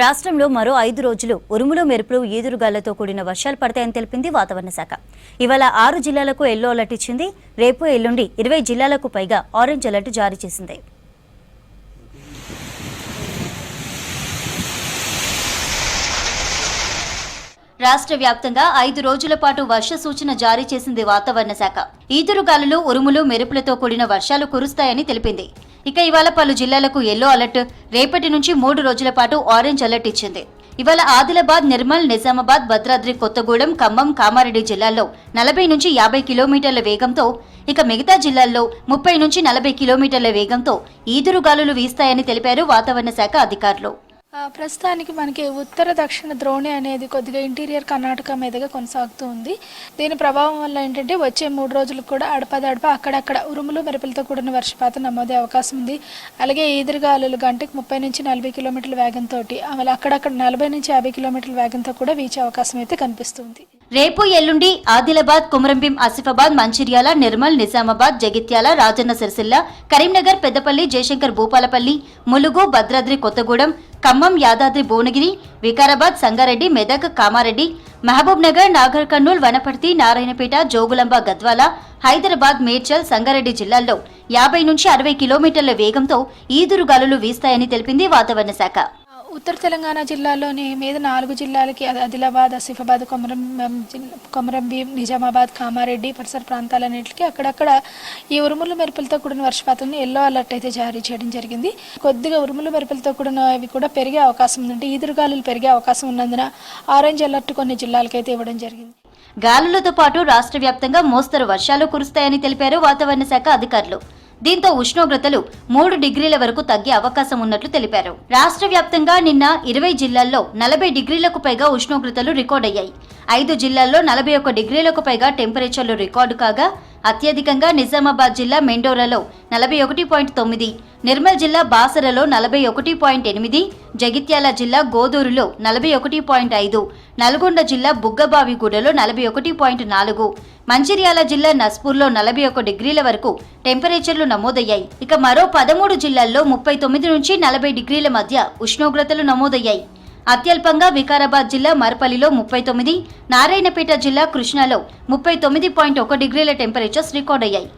రాష్ట్రంలో మరో 5 రోజులు ఉరుములు మెరుపులు ఈదురుగాలతో కూడిన వర్షాలు పడతాయని తెలిపింది వాతావరణ శాఖ. ఇవాళ 6 జిల్లాలకు ఎల్లో అలర్ట్ ఇచ్చింది. రేపు ఎల్లుండి 20 జిల్లాలకు పైగా ఆరెంజ్ అలర్ట్ జారీ చేసింది. రాష్ట్ర వ్యాప్తంగా 5 రోజుల పాటు వర్ష సూచన జారీ చేసింది వాతావరణ శాఖ. ఈదురుగాలులు ఉరుములు మెరుపులతో కూడిన వర్షాలు కురుస్తాయని తెలిపింది. ఇక ఇవాళ పలు జిల్లాలకు ఎల్లో అలర్ట్, రేపటి నుంచి 3 రోజుల పాటు ఆరెంజ్ అలర్ట్ ఇచ్చింది. ఇవాళ ఆదిలాబాద్, నిర్మల్, నిజామాబాద్, భద్రాద్రి కొత్తగూడెం, ఖమ్మం, కామారెడ్డి జిల్లాల్లో 40 నుంచి 50 కిలోమీటర్ల వేగంతో, ఇక మిగతా జిల్లాల్లో 30 నుంచి 40 కిలోమీటర్ల వేగంతో ఈదురుగాలులు వీస్తాయని తెలిపారు వాతావరణ శాఖ అధికారులు. ప్రస్తుతానికి మనకి ఉత్తర దక్షిణ ద్రోణి అనేది కొద్దిగా ఇంటీరియర్ కర్ణాటక మీదుగా కొనసాగుతూ ఉంది. దీని ప్రభావం వల్ల ఏంటంటే వచ్చే 3 రోజులకు కూడా అడపదడప అక్కడక్కడ ఉరుములు మెరుపులతో కూడిన వర్షపాతం నమోదే అవకాశం ఉంది. అలాగే ఈదురుగాలులు గంటకు 30 నుంచి 40 కిలోమీటర్ల వేగంతో, అక్కడక్కడ 40 నుంచి 50 కిలోమీటర్ల వేగంతో కూడా వీచే అవకాశం అయితే కనిపిస్తుంది. రేపు ఎల్లుండి ఆదిలాబాద్, కొమరంభీం, ఆసిఫాబాద్, మంచిర్యాల, నిర్మల్, నిజామాబాద్, జగిత్యాల, రాజన్న సిరిసిల్ల, కరీంనగర్, పెద్దపల్లి, జయశంకర్ భూపాలపల్లి, ములుగు, భద్రాద్రి కొత్తగూడెం, ఖమ్మం, యాదాద్రి భువనగిరి, వికారాబాద్, సంగారెడ్డి, మెదక్, కామారెడ్డి, మహబూబ్ నగర్, నాగర్ కర్నూల్, వనపర్తి, నారాయణపేట, జోగులాంబ, గద్వాల, హైదరాబాద్, మేడ్చల్, సంగారెడ్డి జిల్లాల్లో 50 నుంచి 60 కిలోమీటర్ల వేగంతో ఈదురుగాలులు వీస్తాయని తెలిపింది వాతావరణ శాఖ. ఉత్తర తెలంగాణ జిల్లాలోని మీద 4 జిల్లాలకి ఆదిలాబాద్, ఆసిఫాబాద్, కొమరంభీం, నిజామాబాద్, కామారెడ్డి పరిసర ప్రాంతాలన్నింటికి అక్కడక్కడ ఈ ఉరుములు మెరుపులతో కూడిన వర్షపాతాన్ని ఎల్లో అలర్ట్ అయితే జారీ చేయడం జరిగింది. కొద్దిగా ఉరుములు మెరుపులతో కూడినవి కూడా పెరిగే అవకాశం ఉందంటే ఈదురుగాలులు పెరిగే అవకాశం ఉన్నందున ఆరెంజ్ అలర్ట్ కొన్ని జిల్లాలకైతే ఇవ్వడం జరిగింది. గాలులతో పాటు రాష్ట్ర వ్యాప్తంగా మోస్తరు వర్షాలు కురుస్తాయని తెలిపారు వాతావరణ శాఖ అధికారులు. దీంతో ఉష్ణోగ్రతలు 3 డిగ్రీల వరకు తగ్గే అవకాశం ఉన్నట్లు తెలిపారు. రాష్ట్ర వ్యాప్తంగా నిన్న 20 జిల్లాల్లో 40 డిగ్రీలకు పైగా ఉష్ణోగ్రతలు రికార్డయ్యాయి. 5 జిల్లాల్లో 41 డిగ్రీలకు పైగా టెంపరేచర్లు రికార్డు కాగా అత్యధికంగా నిజామాబాద్ జిల్లా మెండోరాలో 41.9, నిర్మల్ జిల్లా బాసరలో 41.8, జగిత్యాల జిల్లా గోదూరులో 41.5, నల్గొండ జిల్లా బుగ్గబావిగూడలో 41.4, మంచిర్యాల జిల్లా నస్పూర్లో 41 డిగ్రీల వరకు టెంపరేచర్లు నమోదయ్యాయి. ఇక మరో 13 జిల్లాల్లో 39 నుంచి 40 డిగ్రీల మధ్య ఉష్ణోగ్రతలు నమోదయ్యాయి. అత్యల్పంగా వికారాబాద్ జిల్లా మర్పల్లిలో 39, నారాయణపేట జిల్లా కృష్ణాలో 39.1 డిగ్రీల టెంపరేచర్స్ రికార్డయ్యాయి.